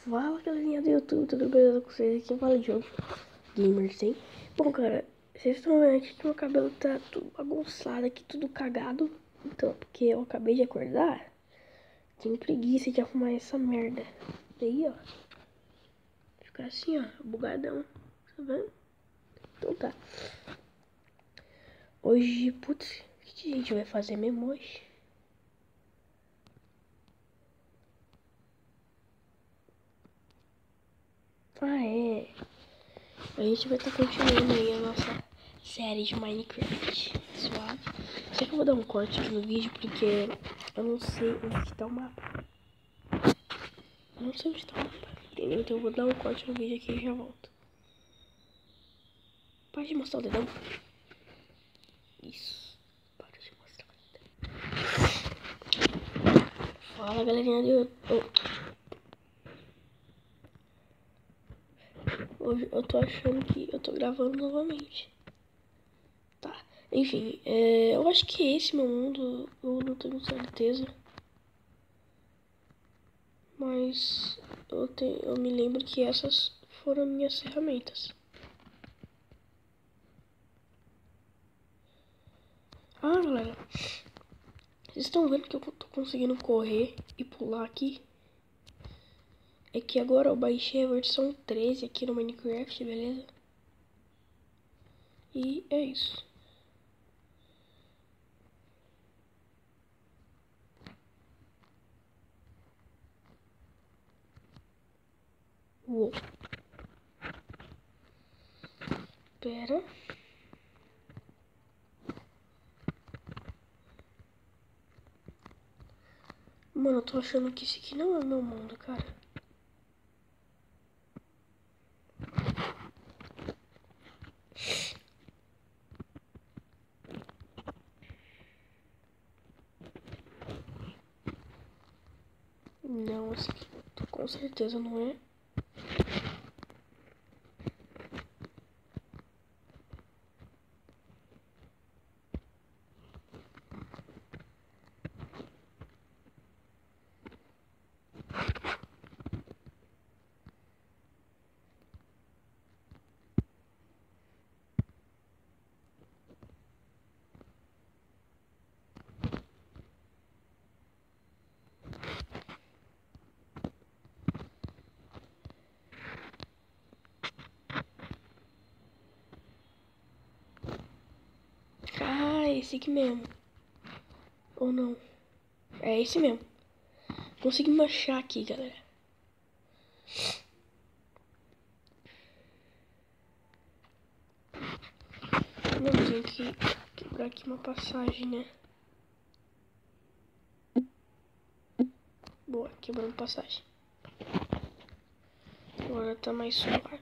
Fala galerinha do YouTube, tudo beleza com vocês? Aqui fala de jogo Gamers, hein? Bom, cara, vocês estão vendo aqui que meu cabelo tá tudo bagunçado aqui, tudo cagado. Então, porque eu acabei de acordar, tenho preguiça de arrumar essa merda. Daí, ó, fica assim, ó, bugadão, tá vendo? Então tá. Hoje, putz, o que a gente vai fazer mesmo hoje? Ah, é. A gente vai estar continuando aí a nossa série de Minecraft, suave. Só que eu vou dar um corte aqui no vídeo porque eu não sei onde está o mapa. Eu não sei onde está o mapa, entendeu? Então eu vou dar um corte no vídeo aqui e já volto. Para de mostrar o dedão. Isso. Para de mostrar o dedão. Fala galerinha do YouTube. Hoje eu tô achando que eu tô gravando novamente. Tá, enfim, eu acho que é esse meu mundo, eu não tenho certeza. Mas eu me lembro que essas foram minhas ferramentas. Ah, galera, vocês estão vendo que eu tô conseguindo correr e pular aqui? É que agora eu baixei a versão 13 aqui no Minecraft, beleza? E é isso. Uou. Pera. Mano, eu tô achando que esse aqui não é o meu mundo, cara. Não, esse aqui com certeza não é. Ah, esse aqui mesmo. Ou não? É esse mesmo. Consegui achar aqui, galera. Não, tenho que quebrar aqui uma passagem, né? Boa, quebrando passagem. Agora tá mais suave.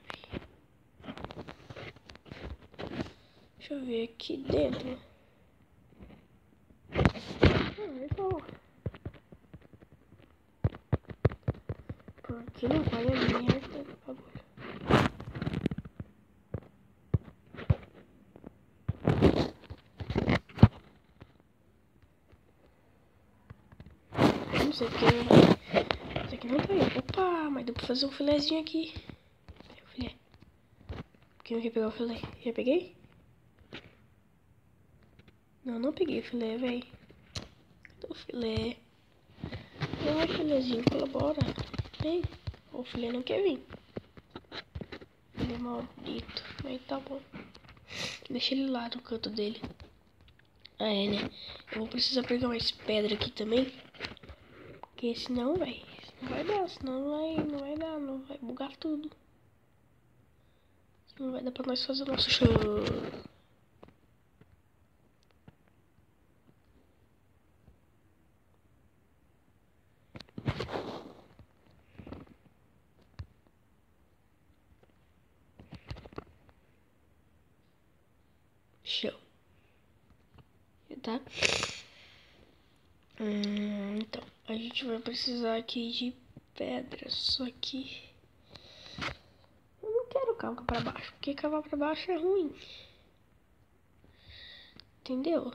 Deixa eu ver aqui dentro. Legal. Porque não vai a merda do bagulho. Não sei porque. Isso aqui não tá aí. Opa, mas deu pra fazer um filezinho aqui. Pega o filé. Quem quer pegar o filé? Já peguei? Não, não peguei o filé, velho. Cadê o filé? Não, filézinho, colabora. Vem. O filé não quer vir. Filé maldito. Mas tá bom. Deixa ele lá no canto dele. Ah, é, né? Eu vou precisar pegar mais pedra aqui também. Porque senão, velho, não vai dar. Senão não vai dar. Não vai bugar tudo. Não vai dar pra nós fazer o nosso show. Show. Tá? Então, a gente vai precisar aqui de pedra. Só que eu não quero cavar pra baixo. Porque cavar pra baixo é ruim. Entendeu?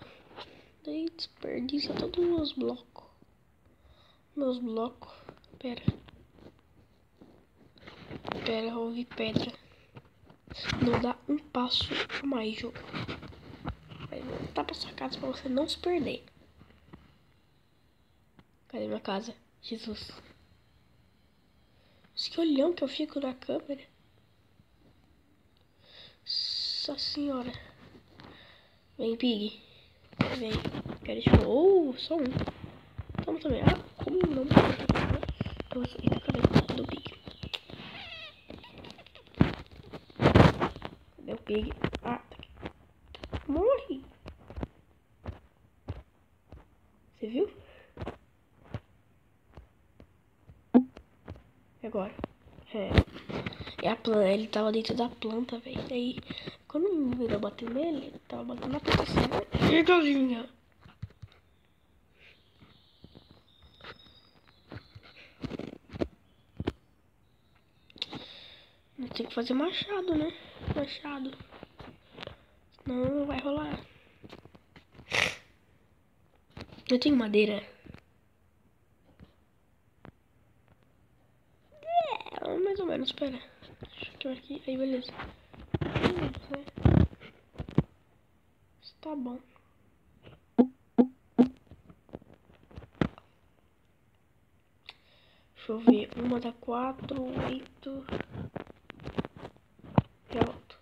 Daí desperdiça todos os meus blocos. Pera. Pera, eu ouvi pedra. Não dá um passo a mais, jogo. Vai voltar pra sua casa pra você não se perder. Cadê minha casa? Jesus. Que olhão que eu fico na câmera. Nossa senhora. Vem, Pig. Vem. Quero te... Oh, só um. Toma também. Ah, como não? Cadê o Pig? Cadê o Pig? Ah, tá aqui. Morre. Você viu? E agora? E a planta, ele tava dentro da planta, velho. Aí, quando o menino veio bater nele, ele tava batendo na planta assim. Igualzinha. Tem que fazer machado, né? Machado. Senão não vai rolar. Eu tenho madeira. É, mais ou menos, pera. Deixa eu aqui. Aí, beleza. Tá bom. Deixa eu ver. Uma dá 4, 8. Já volto.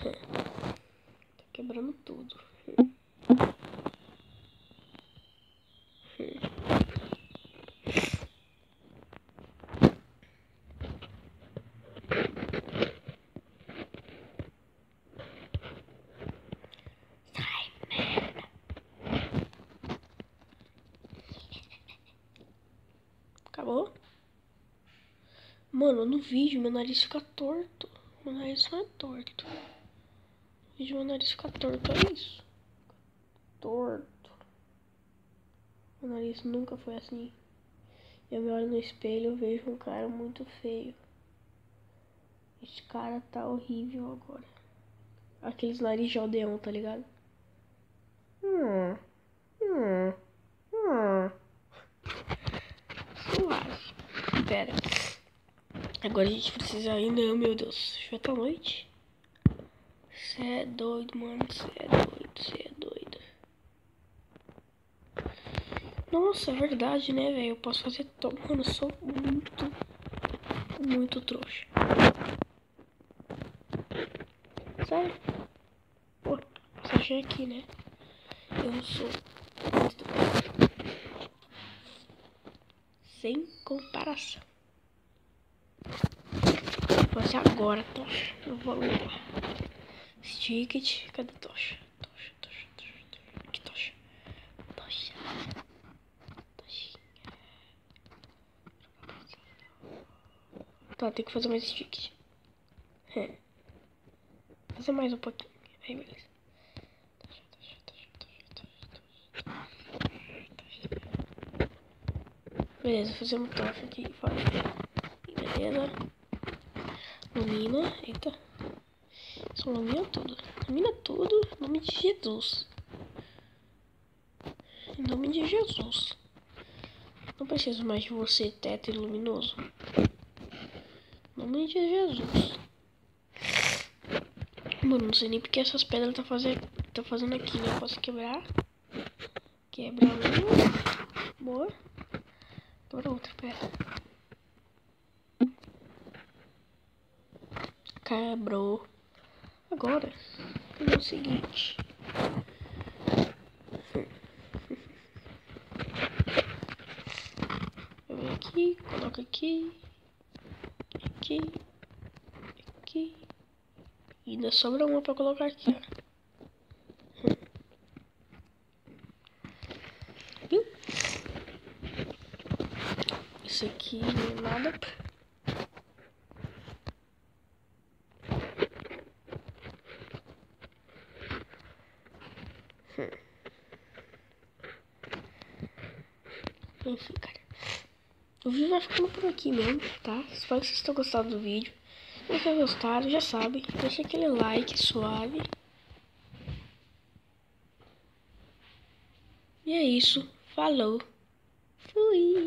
Tá quebrando tudo. Sai, merda. Acabou? Mano, no vídeo meu nariz fica torto. Meu nariz não é torto. No vídeo meu nariz fica torto, é isso. Torto. Meu nariz nunca foi assim. Eu me olho no espelho e vejo um cara muito feio. Esse cara tá horrível agora. Aqueles nariz de aldeão, tá ligado? Suave. Pera. Agora a gente precisa ir. Não, meu Deus. Já tá noite. Cê é doido, mano. Cê é doido. Cê é doido. Nossa, é verdade, né, velho? Eu posso fazer todo. Mano, eu sou muito trouxa. Sério? Pô, você achei aqui, né? Eu sou muito trouxa. Sem comparação. Vou fazer agora, tocha. Eu vou limpar. Sticket. Cadê tocha? Tocha. Que tocha? Tocha. Tá, tem que fazer mais stick. Fazer mais um pouquinho. Aí, beleza. Beleza, fazemos tocha aqui fora. Beleza. Ilumina. Eita. Só ilumina tudo. Ilumina tudo. Em nome de Jesus. Em nome de Jesus. Não preciso mais de você, teto luminoso. Em nome de Jesus. Mano, não sei nem porque essas pedras tá fazendo aqui, né? Eu posso quebrar. Quebra uma. Boa. Quebra outra pedra. Quebrou. Agora, é o seguinte. Eu venho aqui, coloco aqui. Aqui. Aqui. E ainda sobra uma pra colocar aqui, ó. Viu? Isso aqui não é nada. Enfim, cara. O vídeo vai ficando por aqui mesmo, tá? Espero que vocês tenham gostado do vídeo. Se vocês gostaram, já sabe. Deixa aquele like suave. E é isso. Falou. Fui.